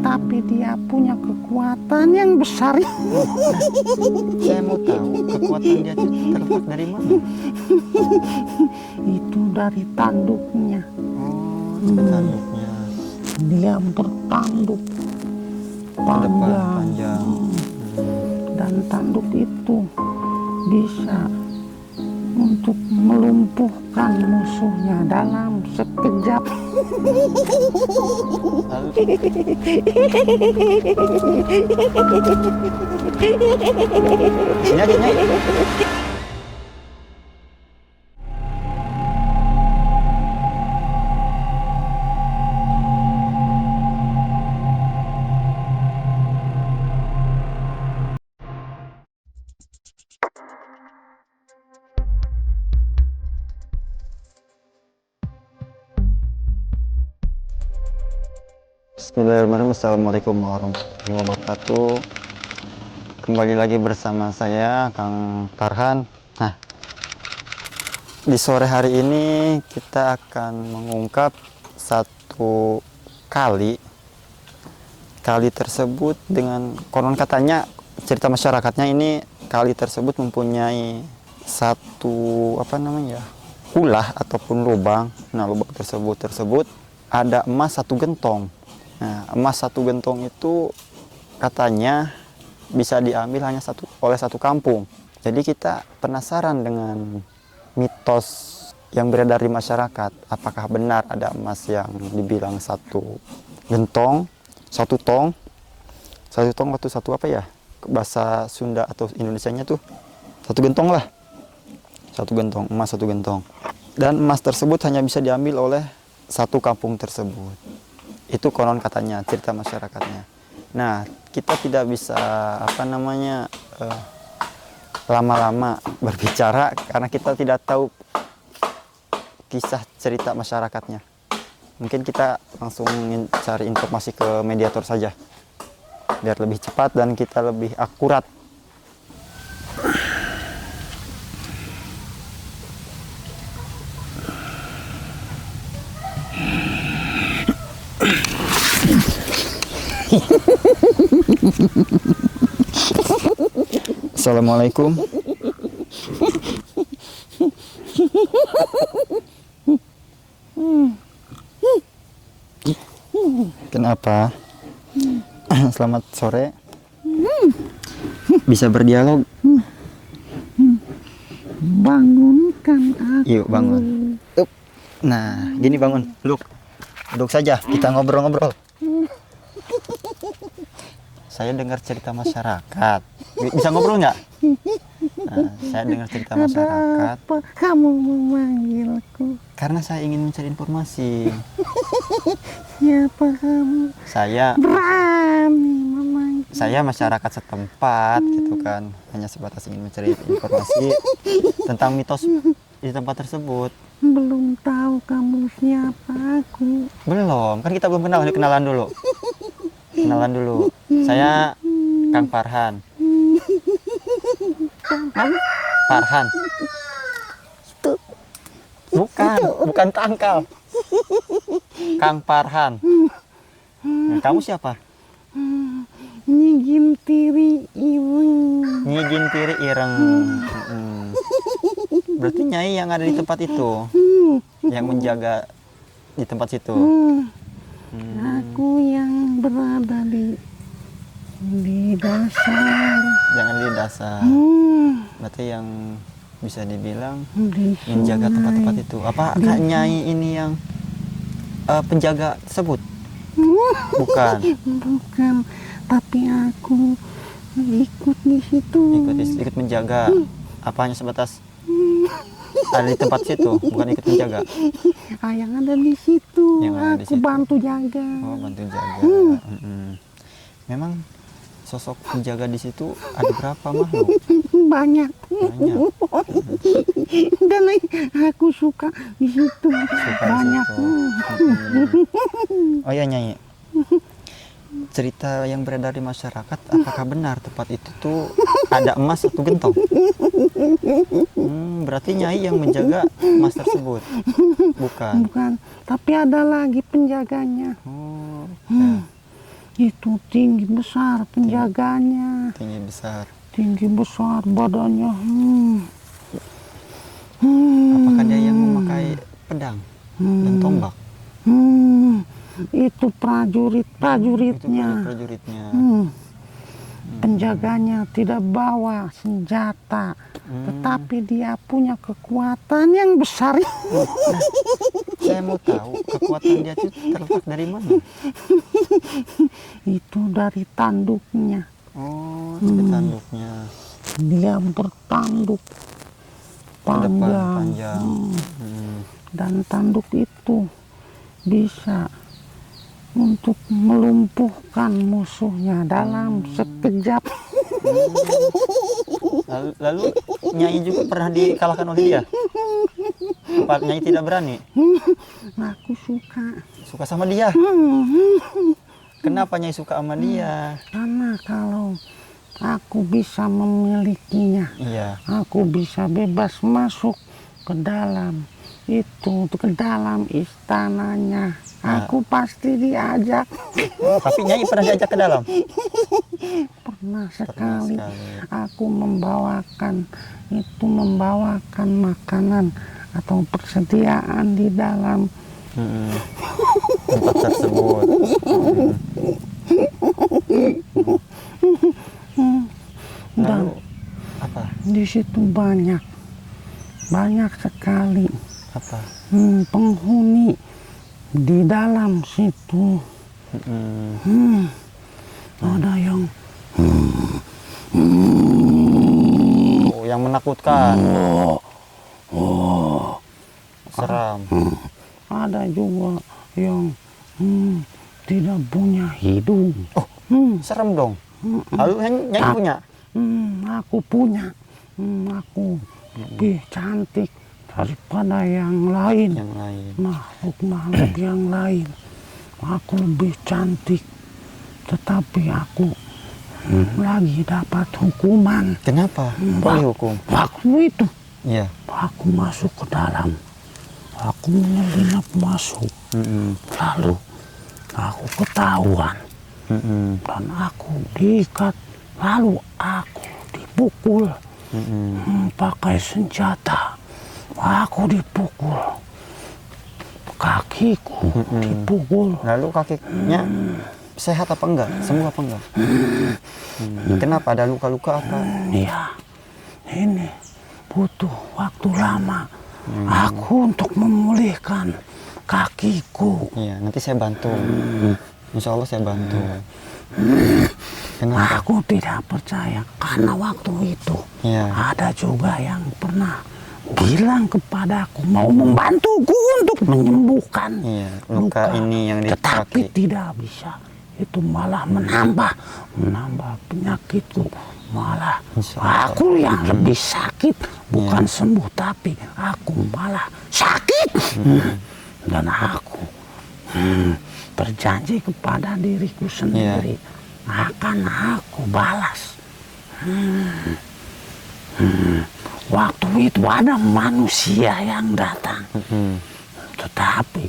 tapi dia punya kekuatan yang besar. Saya mau tahu kekuatan dia itu terletak dari mana? Itu dari tanduknya. Oh, tanduknya. Dia bertanduk Ke depan panjang. panjang. Dan tanduk itu bisa untuk melumpuhkan musuhnya dalam sekejap. Lalu sini aja Nyai. Bismillahirrahmanirrahim. Assalamualaikum warahmatullahi wabarakatuh. Kembali lagi bersama saya Kang Farhan. Nah, di sore hari ini kita akan mengungkap satu kali. Kali tersebut dengan konon katanya cerita masyarakatnya ini kali tersebut mempunyai satu ulah ataupun lubang. Nah, lubang tersebut ada emas satu gentong. Nah, emas satu gentong itu katanya bisa diambil hanya oleh satu kampung. Jadi kita penasaran dengan mitos yang beredar di masyarakat. Apakah benar ada emas yang dibilang satu gentong, satu tong atau satu apa ya? Bahasa Sunda atau Indonesianya tuh satu gentong lah. Satu gentong, emas satu gentong. Dan emas tersebut hanya bisa diambil oleh satu kampung tersebut. Itu konon katanya, cerita masyarakatnya. Nah, kita tidak bisa lama-lama berbicara karena kita tidak tahu kisah cerita masyarakatnya. Mungkin kita langsung cari informasi ke mediator saja biar lebih cepat dan kita lebih akurat. Assalamualaikum. Kenapa? Selamat sore. Bisa berdialog? Bangunkan aku. Yuk bangun. Nah, gini bangun. Duduk saja. Kita ngobrol-ngobrol. Saya dengar cerita masyarakat. Bisa ngobrol nggak? Nah, saya dengar cerita masyarakat. Apa kamu memanggilku? Karena saya ingin mencari informasi. Siapa kamu? Saya Berani memanggil. Saya masyarakat setempat gitu kan. Hanya sebatas ingin mencari informasi tentang mitos di tempat tersebut. Belum tahu kamu siapa aku. Belum, kan kita belum kenal. Yuk kenalan dulu. Kenalan dulu. Saya Kang Farhan. Farhan. Bukan tangkal. Kang Farhan. Nah, kamu siapa? Nyi Gintiri Ireng. Nyi Gintiri Ireng. Berarti Nyai yang ada di tempat itu, yang menjaga di tempat situ. Aku yang berada di dasar. Jangan di dasar. Berarti yang bisa dibilang Di menjaga sungai. tempat-tempat itu. Apa Kak Nyai ini yang penjaga tersebut? Bukan. Bukan, tapi aku ikut di situ. Ikut menjaga. Apa hanya sebatas ada di tempat situ, bukan ikut menjaga? Yang ada di situ. Yang ada di Aku situ. bantu jaga. Oh, bantu jaga. Memang sosok penjaga di situ ada berapa makhluk? Banyak. Banyak. Dan aku suka di situ. Banyak. Oh ya Nyai, cerita yang beredar di masyarakat, apakah benar tempat itu tuh ada emas satu gentong? Berarti Nyai yang menjaga emas tersebut? Bukan. Bukan, tapi ada lagi penjaganya. Oh, ya. Itu tinggi besar penjaganya. Tinggi besar. Tinggi besar badannya. Apakah dia yang memakai pedang dan tombak? Itu prajuritnya. Itu prajuritnya. Penjaganya tidak bawa senjata, tetapi dia punya kekuatan yang besar. Saya mau tahu kekuatan dia itu terletak dari mana? Itu dari tanduknya. Oh, dari tanduknya. Dia bertanduk panjang. Dan tanduk itu bisa untuk melumpuhkan musuhnya dalam sekejap. Lalu Nyai juga pernah dikalahkan oleh dia? Apa Nyai tidak berani? Aku suka. Suka sama dia? Kenapa Nyai suka sama dia? Karena kalau aku bisa memilikinya, Iya. aku bisa bebas masuk ke dalam ke dalam istananya. Aku pasti diajak. Tapi Nyai pernah diajak ke dalam? Pernah sekali. Aku membawakan makanan atau persediaan di dalam tempat tersebut. Dan apa? di situ banyak sekali penghuni di dalam situ. Ada yang yang menakutkan. Seram. Ada juga yang tidak punya hidung. Serem dong. Lalu Nyai punya? Aku punya. Aku lebih cantik daripada yang lain. Makhluk yang lain. Aku lebih cantik, tetapi aku lagi dapat hukuman. Kenapa? Kok dihukum? Waktu itu, iya. Aku masuk ke dalam. Aku menyelinap masuk. Lalu aku ketahuan. Dan aku diikat. Lalu aku dipukul pakai senjata. Aku dipukul. Kakiku dipukul. Lalu kakinya sehat apa enggak? Sembuh apa enggak? Kenapa? Ada luka-luka apa? Iya, ini butuh waktu lama aku untuk memulihkan kakiku. Iya, nanti saya bantu. Insya Allah saya bantu. Kenapa? Aku tidak percaya karena waktu itu ada juga yang pernah bilang kepadaku mau membantuku untuk menyembuhkan luka ini yang di tetapi kaki. Tidak bisa. Itu malah menambah penyakitku. Malah aku yang lebih sakit, bukan sembuh, tapi aku malah sakit. Dan aku berjanji kepada diriku sendiri akan aku balas. Waktu itu ada manusia yang datang, tetapi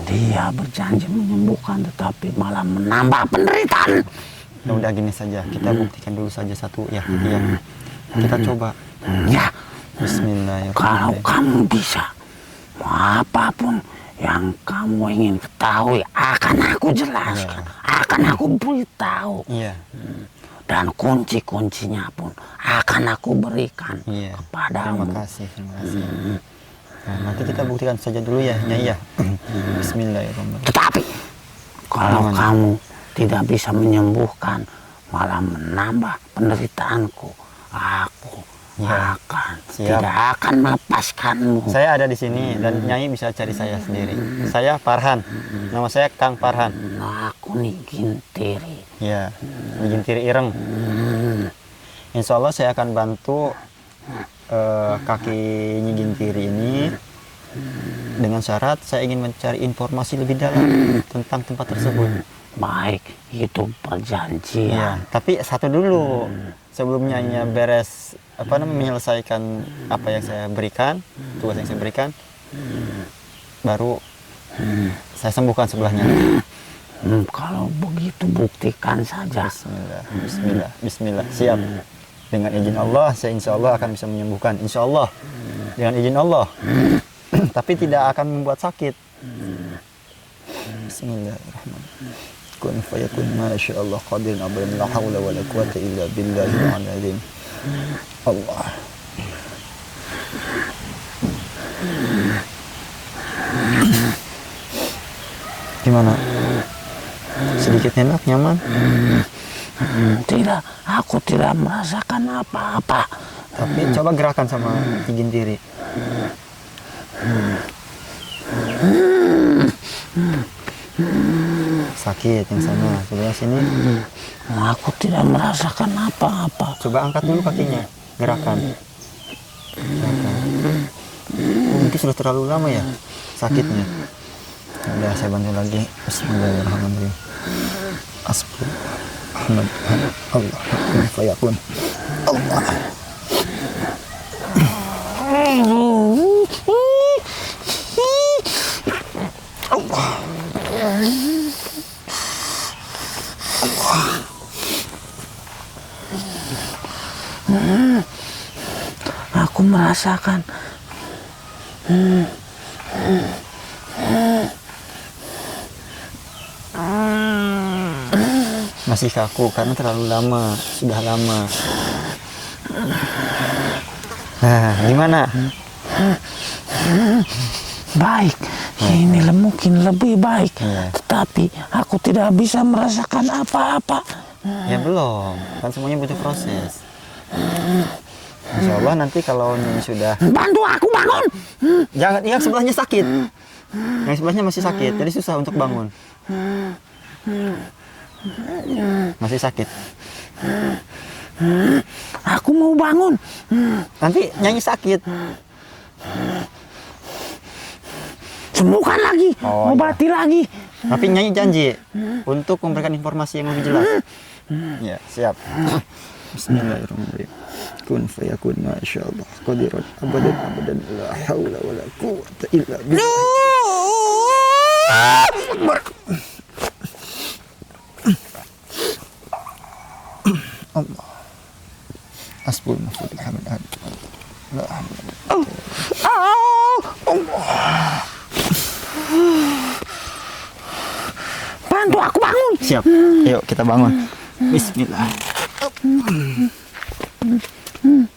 dia berjanji menyembuhkan, tetapi malah menambah penderitaan. Ya udah gini saja, kita buktikan dulu saja satu ya. Kita coba. Ya. Bismillahirrahmanirrahim. Kalau kamu bisa, apapun yang kamu ingin ketahui akan aku jelaskan, akan aku beritahu. Dan kunci-kuncinya pun akan aku berikan kepadamu. Terima kasih. Nah, nanti kita buktikan saja dulu ya, Nyai ya. Bismillahirrahmanirrahim. Tetapi kalau kamu tidak bisa menyembuhkan, malah menambah penderitaanku, aku tidak akan melepaskanmu. Saya ada di sini dan Nyai bisa cari saya sendiri. Saya Farhan. Nama saya Kang Farhan. Aku Nyi Gintiri. Ya, Nyi Gintiri Ireng. Insya Allah saya akan bantu kaki Nyi Gintiri ini dengan syarat saya ingin mencari informasi lebih dalam tentang tempat tersebut. Baik, itu perjanjian. Tapi satu dulu, sebelumnya beres menyelesaikan apa yang saya berikan, tugas yang saya berikan, baru saya sembuhkan sebelahnya. Kalau begitu buktikan saja. Bismillah, bismillah, bismillah. Siap. Dengan izin Allah, saya insya Allah akan bisa menyembuhkan. Insya Allah. Dengan izin Allah. Tapi tidak akan membuat sakit. Bismillahirrahmanirrahim. Kun fayakun masya Allah qadir abadan la hawla wa la quwata illa billahil azim. Allah. Gimana? Sedikit enak, nyaman? Tidak, aku tidak merasakan apa-apa. Tapi coba gerakan sama izin diri. Sakit yang sana, coba sini. Aku tidak merasakan apa-apa. Coba angkat dulu kakinya, gerakan. Mungkin sudah terlalu lama ya sakitnya. Udah, saya bantu lagi. Bismillahirrahmanirrahim. Asbun Ahmad Allah fayakun Allah. Aku merasakan Masih kaku karena terlalu lama, sudah lama. Nah, gimana? baik. Ini mungkin lebih baik. Iya. Tetapi aku tidak bisa merasakan apa-apa. Ya belum, kan semuanya butuh proses. Insya Allah nanti kalau ini sudah. Bantu aku bangun. Jangan, yang sebelahnya sakit. Yang sebelahnya masih sakit, jadi susah untuk bangun. Masih sakit. Aku mau bangun. Nanti nyanyi sakit. Sembuhkan lagi. Oh, Obati lagi. Tapi nyanyi janji untuk memberikan informasi yang lebih jelas. Ya, siap. Bismillahirrahmanirrahim. Kun fayakun masya Allah qadiran abadan abadan la haula wa la quwwata illa billah. Allah. Hasbunallah wa ni'mal wakil. La Allah. Bantu aku bangun. Siap. Yuk kita bangun. Bismillah.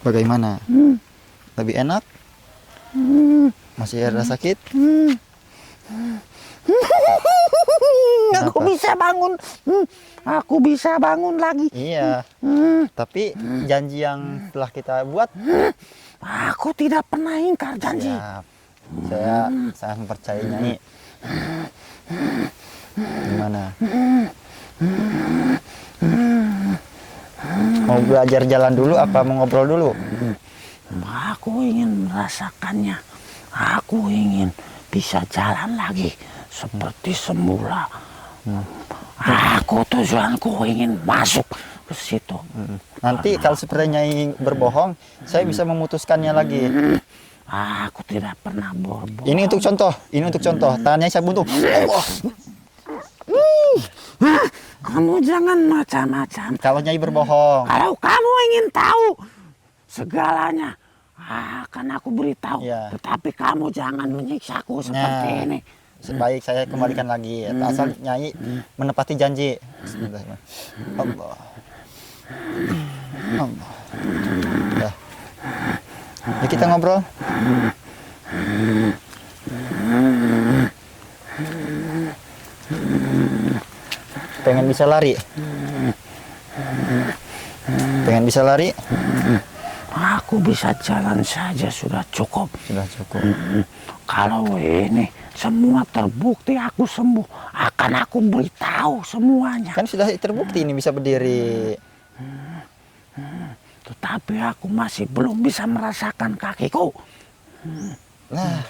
Bagaimana? Lebih enak? Masih ada sakit? Aku bisa bangun. Aku bisa bangun lagi. Iya. Tapi janji yang telah kita buat, Aku tidak pernah ingkar janji. siap. Saya sangat mempercayai Nyai. Gimana? Mau belajar jalan dulu apa mau ngobrol dulu? Aku ingin merasakannya. Aku ingin bisa jalan lagi seperti semula. Aku tujuanku ingin masuk ke situ. Nanti kalau seperti Nyai berbohong, saya bisa memutuskannya lagi. Aku tidak pernah berbohong. Ini untuk contoh, Tangannya saya buntung. Kamu jangan macam-macam. Kalau Nyai berbohong, Kalau kamu ingin tahu segalanya, akan aku beritahu. Ya. Tetapi kamu jangan menyiksaku seperti Nah. ini. sebaik saya kembalikan lagi. Asal Nyai menepati janji. Bismillahirrahmanirrahim. Allah. Allah. Ya. Yuk kita ngobrol. Pengen bisa lari? Pengen bisa lari? Aku bisa jalan saja sudah cukup. Sudah cukup. Kalau ini semua terbukti aku sembuh, akan aku beritahu semuanya. Kan sudah terbukti ini bisa berdiri. Tetapi aku masih belum bisa merasakan kakiku. Nah,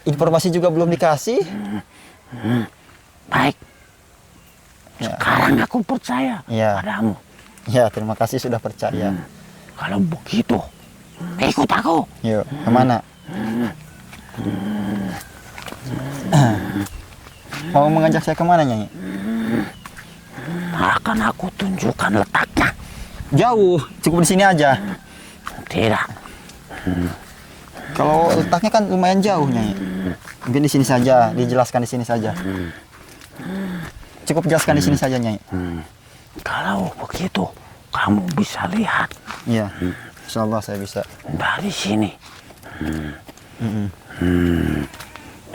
informasi juga belum dikasih. Baik, Ya. sekarang aku percaya Ya. padamu. Ya, terima kasih sudah percaya. Kalau begitu, ikut aku. Yuk, kemana? Mau mengajak saya kemana, Nyai? akan aku tunjukkan letaknya. Jauh, cukup di sini aja. Tidak. Kalau letaknya kan lumayan jauh, Nyai. Mungkin di sini saja, dijelaskan di sini saja. Cukup jelaskan di sini saja, Nyai. Kalau begitu, kamu bisa lihat. Iya, insya Allah saya bisa. Dari sini.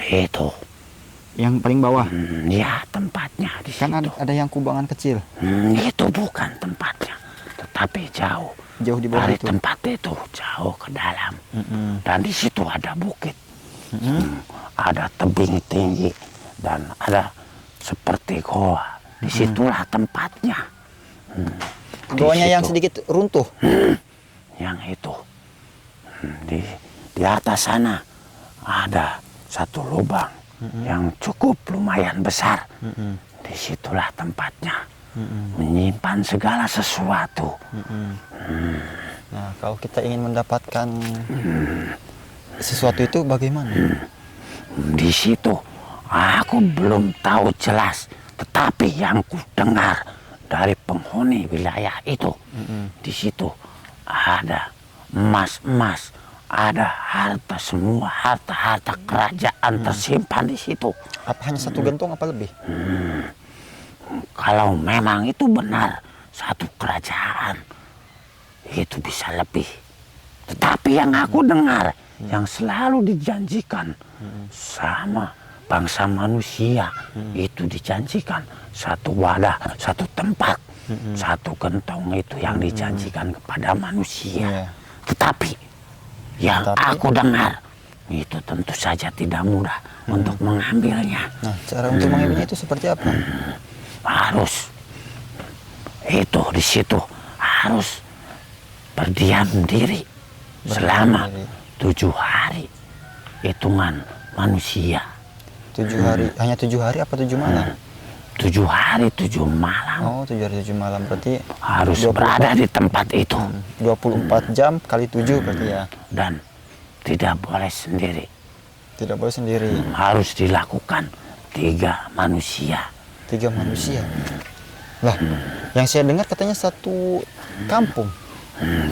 Itu. Yang paling bawah. Ya, tempatnya di Kan situ. ada yang kubangan kecil. Itu bukan tempatnya, tetapi jauh. Jauh di bawah Dari itu. tempat itu jauh ke dalam. Dan di situ ada bukit. Ada tebing tinggi dan ada seperti goa. Disitulah tempatnya. Di Goanya yang situ. sedikit runtuh. Yang itu. Di atas sana ada satu lubang yang cukup lumayan besar. Disitulah tempatnya. Menyimpan segala sesuatu. Nah, kalau kita ingin mendapatkan sesuatu itu bagaimana? Di situ aku belum tahu jelas, tetapi yang ku dengar dari penghuni wilayah itu, di situ ada emas-emas, ada harta, semua harta kerajaan tersimpan di situ. Apa hanya satu gentong apa lebih? Kalau memang itu benar satu kerajaan, itu bisa lebih. Tetapi yang aku dengar, yang selalu dijanjikan sama bangsa manusia, itu dijanjikan satu wadah, satu tempat, satu gentong itu yang dijanjikan kepada manusia. Tetapi yang aku dengar, itu tentu saja tidak mudah untuk mengambilnya. Nah, cara untuk mengambilnya itu seperti apa? Harus itu di situ harus berdiam diri selama 7 hari hitungan manusia. 7 hari, hanya 7 hari apa 7 malam? 7 hari 7 malam. Oh, 7 hari 7 malam berarti harus berada di tempat itu. 24 jam kali 7 berarti ya. Dan tidak boleh sendiri. Tidak boleh sendiri. Harus dilakukan 3 manusia. 3 manusia. Lah, yang saya dengar katanya satu kampung.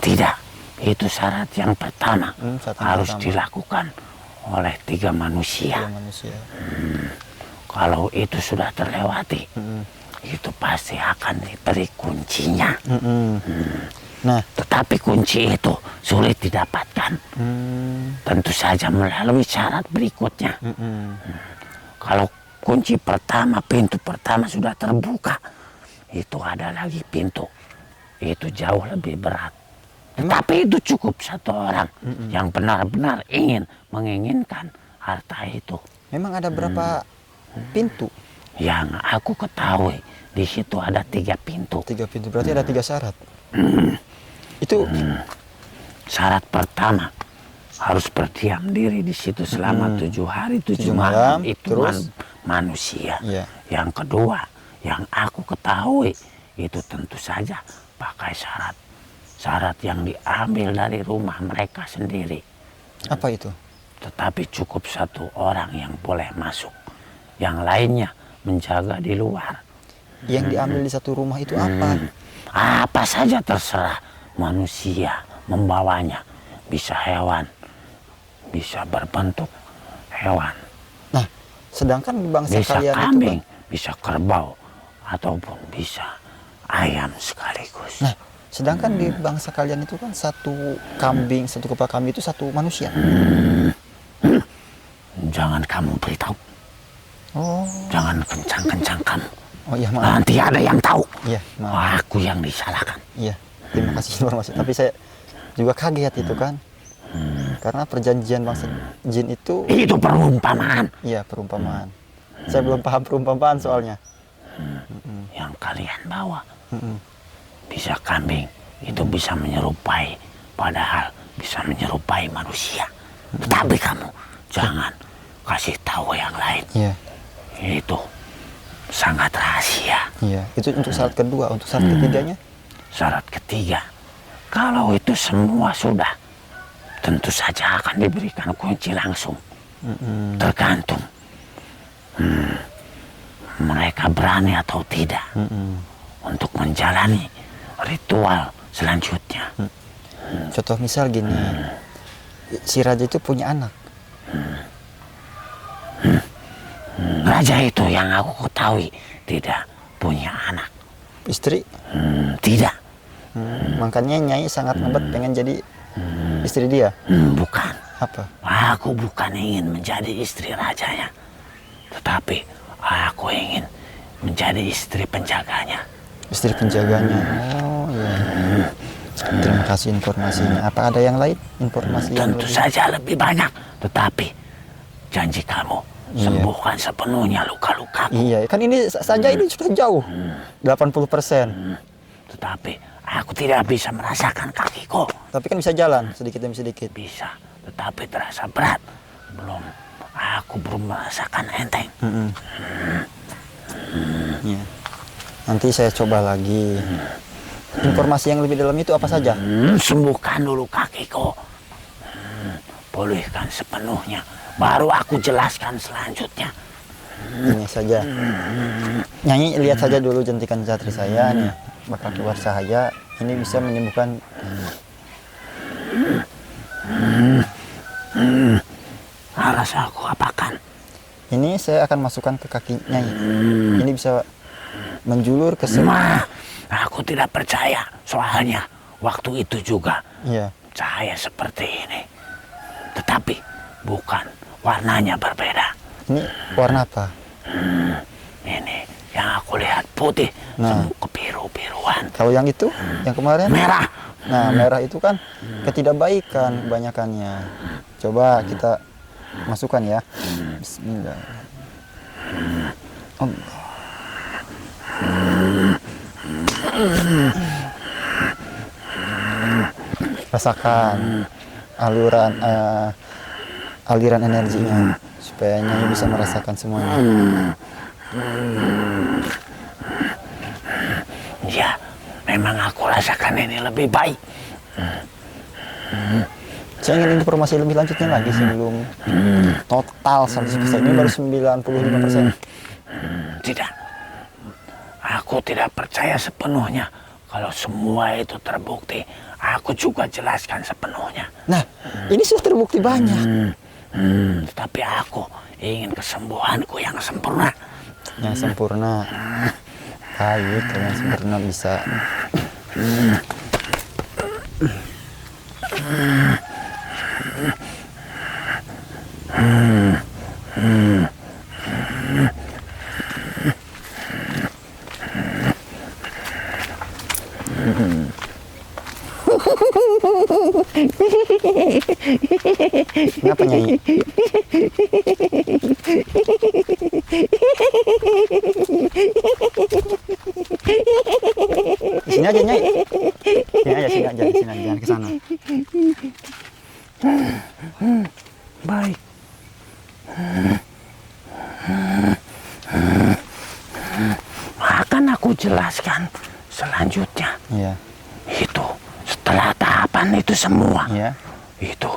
Tidak, itu syarat yang pertama. Syarat yang harus pertama. dilakukan oleh 3 manusia. 3 manusia. Kalau itu sudah terlewati, itu pasti akan diberi kuncinya. Nah, tetapi kunci itu sulit didapatkan. Tentu saja melalui syarat berikutnya. Kalau kunci pertama, pintu pertama sudah terbuka, itu ada lagi pintu. Itu jauh lebih berat. Tetapi itu cukup satu orang yang benar-benar menginginkan harta itu. Memang ada berapa pintu? Yang aku ketahui, di situ ada 3 pintu. 3 pintu, berarti ada 3 syarat. Itu syarat pertama harus berdiam diri di situ selama 7 hari 7 malam. Itu terus manusia. Iya. Yang kedua, yang aku ketahui itu tentu saja pakai syarat yang diambil dari rumah mereka sendiri. Apa itu? Tetapi cukup 1 orang yang boleh masuk, yang lainnya menjaga di luar. Yang diambil di satu rumah itu apa? Apa saja terserah manusia membawanya. Bisa hewan, bisa berbentuk hewan. Nah, sedangkan bangsa Bisa kalian kambing, itu bisa kerbau, ataupun bisa ayam sekaligus. Nah, sedangkan di bangsa kalian itu kan satu kambing, satu kepala kambing itu satu manusia. Jangan kamu beritahu. Oh. Jangan kencang-kencang kamu. Oh iya, maaf. Nanti ada yang tahu. Iya, maaf. Aku yang disalahkan. Iya, terima kasih informasi. Tapi saya juga kaget itu kan. Karena perjanjian bangsa jin itu perumpamaan. Iya, perumpamaan. Saya belum paham perumpamaan soalnya. Yang kalian bawa bisa kambing, itu bisa menyerupai, padahal bisa menyerupai manusia. Tetapi kamu jangan kasih tahu yang lain. Iya. Itu sangat rahasia. Iya, itu untuk syarat kedua. Untuk syarat ketiganya? Syarat ketiga, kalau itu semua sudah, tentu saja akan diberikan kunci langsung. Tergantung mereka berani atau tidak untuk menjalani ritual selanjutnya. Contoh misal gini, si raja itu punya anak. Raja itu yang aku ketahui tidak punya anak. Istri? Tidak. Makanya Nyai sangat ngebet pengen jadi istri dia. Bukan. Apa? Aku bukan ingin menjadi istri rajanya, tetapi aku ingin menjadi istri penjaganya. Istri penjaganya. Oh iya. Terima kasih informasinya. Apa ada yang lain informasi yang Tentu lebih? saja lebih banyak, tetapi janji kamu sembuhkan sepenuhnya luka-luka. Iya, kan ini saja ini sudah jauh. 80%. Tetapi aku tidak bisa merasakan kakiku. Tapi kan bisa jalan sedikit demi sedikit. Bisa, tetapi terasa berat. Aku belum merasakan enteng. Iya. Nanti saya coba lagi. Informasi yang lebih dalam itu apa saja? Sembuhkan dulu kakiku. Pulihkan sepenuhnya. Baru aku jelaskan selanjutnya. Ini saja. Nyai lihat saja dulu jentikan jatri saya nih. Bakal keluar cahaya. Ini bisa menyembuhkan. Harus aku apakan? Ini saya akan masukkan ke kaki Nyai. Ini bisa menjulur ke semua. Aku tidak percaya. Soalnya waktu itu juga Iya. cahaya seperti ini. Tetapi bukan, warnanya berbeda. Ini warna apa? Ini yang aku lihat putih, Nah. kebiru-biruan. Kalau yang itu, yang kemarin? Merah. Nah, merah itu kan ketidakbaikan kebanyakannya. Coba kita masukkan ya. Bismillah. Allah. Rasakan aliran energinya supaya Nyai bisa merasakan semuanya. Ya, memang aku rasakan ini lebih baik. Saya ingin informasi lebih lanjutnya lagi sebelum total 100%. Ini baru 95%. Tidak. Aku tidak percaya sepenuhnya. Kalau semua itu terbukti, aku juga jelaskan sepenuhnya. Nah, ini sudah terbukti banyak. Tetapi aku ingin kesembuhanku yang sempurna. Yang sempurna. Kayu yang sempurna bisa. Kenapa Nyai? Sini aja Nyai. Sini aja, jangan ke sana. Baik. Akan aku jelaskan selanjutnya. Iya. Itu setelah tahapan itu semua. Iya. Itu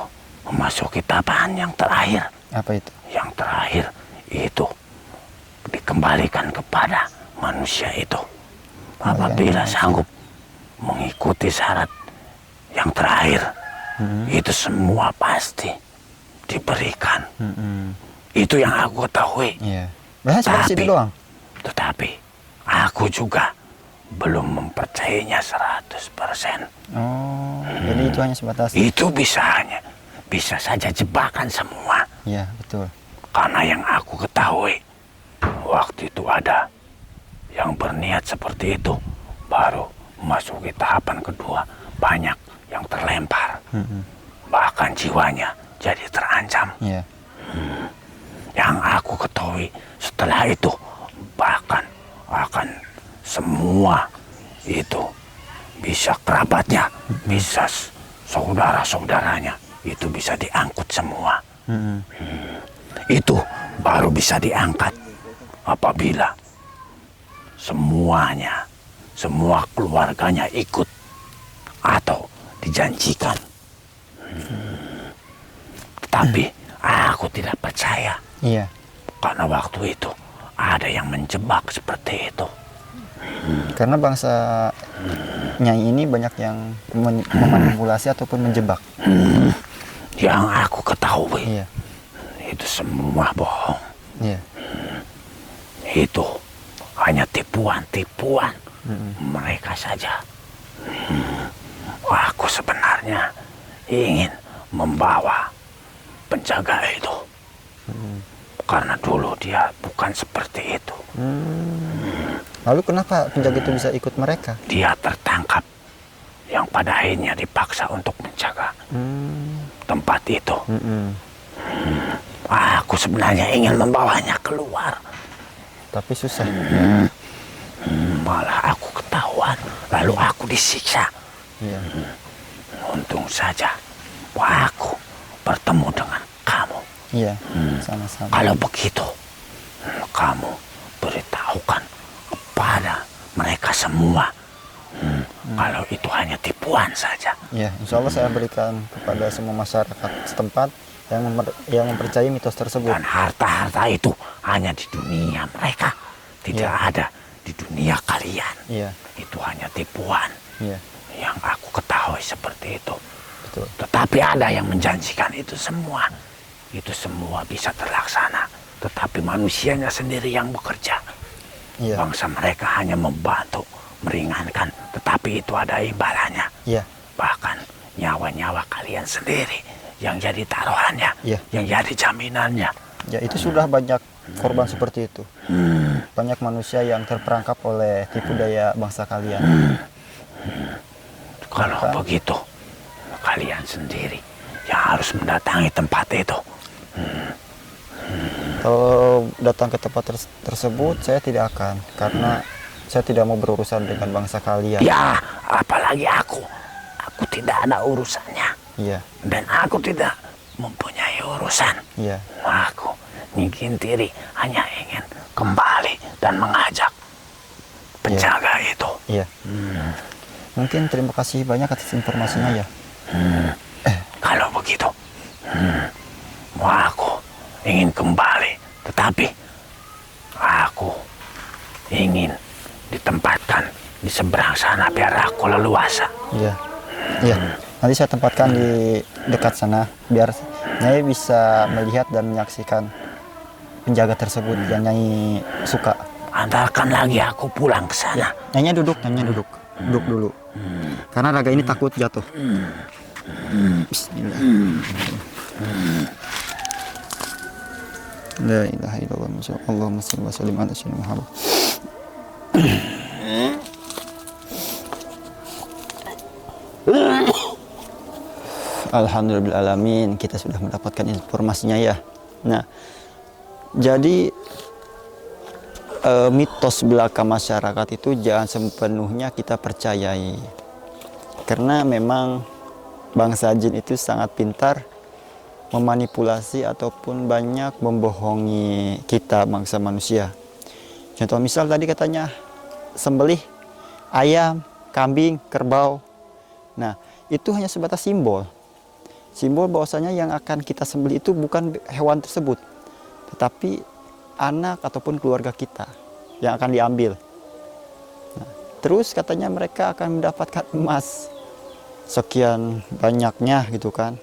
memasuki tahapan yang terakhir. Apa itu? Yang terakhir itu dikembalikan kepada manusia itu. Apabila sanggup mengikuti syarat yang terakhir, itu semua pasti diberikan. Itu yang aku ketahui. Iya. Nah, seperti itu doang. Tetapi aku juga belum mempercayainya 100%. Oh, jadi itu hanya sebatas. Itu bisa saja jebakan semua. Iya, betul. Karena yang aku ketahui, waktu itu ada yang berniat seperti itu, baru memasuki tahapan kedua, banyak yang terlempar. Bahkan jiwanya jadi terancam. Iya. Yang aku ketahui setelah itu, bahkan akan semua itu bisa kerabatnya, bisa saudara-saudaranya, itu bisa diangkut semua. Itu baru bisa diangkat apabila semuanya, semua keluarganya ikut atau dijanjikan. Tapi aku tidak percaya. Iya. Karena waktu itu ada yang menjebak seperti itu. Karena bangsa Nyai ini banyak yang memanipulasi ataupun menjebak. Yang aku ketahui Iya, itu semua bohong. iya, Itu hanya tipuan-tipuan mereka saja. Aku sebenarnya ingin membawa penjaga itu. Karena dulu dia bukan seperti itu. Lalu kenapa penjaga itu bisa ikut mereka? Dia tertangkap, yang pada akhirnya dipaksa untuk menjaga tempat itu. Aku sebenarnya ingin membawanya keluar. Tapi susah. Malah aku ketahuan, lalu aku disiksa. Iya, Untung saja aku bertemu dengan kamu. iya, sama-sama. Kalau begitu, kamu beritahukan kepada mereka semua. Kalau itu hanya tipuan saja. Iya, insya Allah saya berikan kepada semua masyarakat setempat yang mempercayai mitos tersebut. Dan harta-harta itu hanya di dunia mereka. Tidak ada di dunia kalian. Iya, Itu hanya tipuan. iya, Yang aku ketahui seperti itu. betul. Tetapi ada yang menjanjikan itu semua. Itu semua bisa terlaksana. Tetapi manusianya sendiri yang bekerja. Iya, Bangsa mereka hanya membantu, meringankan. Tetapi itu ada imbalannya. iya, Bahkan nyawa-nyawa kalian sendiri yang jadi taruhannya. Iya. Yang jadi jaminannya. ya itu sudah banyak korban seperti itu. Banyak manusia yang terperangkap oleh tipu daya bangsa kalian. Kalau begitu, kalian sendiri yang harus mendatangi tempat itu. Kalau datang ke tempat tersebut, saya tidak akan, karena saya tidak mau berurusan dengan bangsa kalian. Ya, apalagi aku. Aku tidak ada urusannya. Iya, Dan aku tidak mempunyai urusan. iya, Aku, Nyi Gintiri, hanya ingin kembali dan mengajak penjaga itu. iya. Mungkin terima kasih banyak atas informasinya ya. Kalau begitu, aku ingin kembali. Tetapi aku ingin ditempatkan di seberang sana biar aku leluasa. Iya, iya. Nanti saya tempatkan di dekat sana biar Nyai bisa melihat dan menyaksikan penjaga tersebut yang Nyai suka. Antarkan lagi aku pulang ke sana. Nyainya duduk, duduk dulu. Karena raga ini takut jatuh. Bismillah. La ilaha illallah, Allahumma shalli wa sallim ala sayyidina Muhammad. Alhamdulillahirrahmanirrahim, kita sudah mendapatkan informasinya ya. Nah, jadi mitos belaka masyarakat itu jangan sepenuhnya kita percayai. Karena memang bangsa jin itu sangat pintar memanipulasi ataupun banyak membohongi kita bangsa manusia. Contoh misal tadi katanya sembelih ayam, kambing, kerbau. Nah, itu hanya sebatas simbol. Simbol bahwasanya yang akan kita sembelih itu bukan hewan tersebut, tetapi anak ataupun keluarga kita yang akan diambil. Nah, terus katanya mereka akan mendapatkan emas sekian banyaknya gitu kan.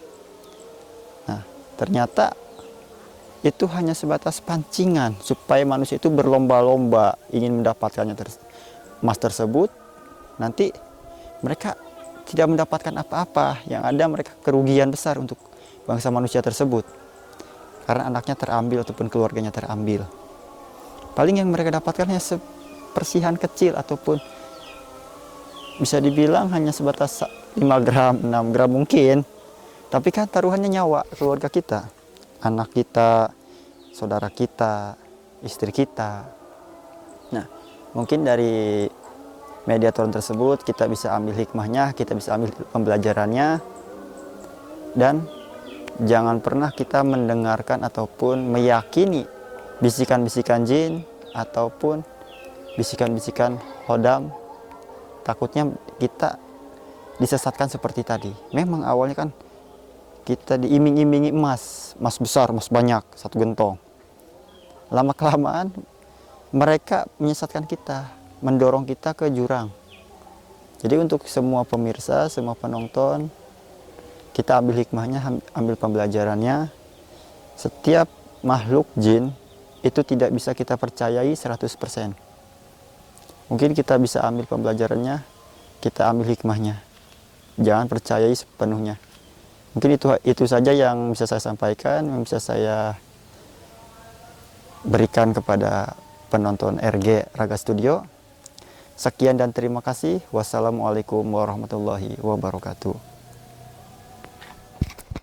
Nah, ternyata itu hanya sebatas pancingan supaya manusia itu berlomba-lomba ingin mendapatkannya emas tersebut. Nanti mereka tidak mendapatkan apa-apa, yang ada mereka kerugian besar untuk bangsa manusia tersebut karena anaknya terambil ataupun keluarganya terambil. Paling yang mereka dapatkan hanya sepersihan kecil ataupun bisa dibilang hanya sebatas 5 gram, 6 gram mungkin. Tapi kan taruhannya nyawa keluarga kita, anak kita, saudara kita, istri kita. Nah, mungkin dari mediator tersebut kita bisa ambil hikmahnya, kita bisa ambil pembelajarannya, dan jangan pernah kita mendengarkan ataupun meyakini bisikan-bisikan jin ataupun bisikan-bisikan hodam. Takutnya kita disesatkan seperti tadi. Memang awalnya kan kita diiming-imingi emas besar, emas banyak, 1 gentong. Lama-kelamaan mereka menyesatkan kita. mendorong kita ke jurang. Jadi untuk semua pemirsa, semua penonton, kita ambil hikmahnya, ambil pembelajarannya. Setiap makhluk jin itu tidak bisa kita percayai 100%. Mungkin kita bisa ambil pembelajarannya, kita ambil hikmahnya. Jangan percayai sepenuhnya. Mungkin itu saja yang bisa saya sampaikan, yang bisa saya berikan kepada penonton RG Raga Studio. Sekian dan terima kasih. Wassalamualaikum warahmatullahi wabarakatuh.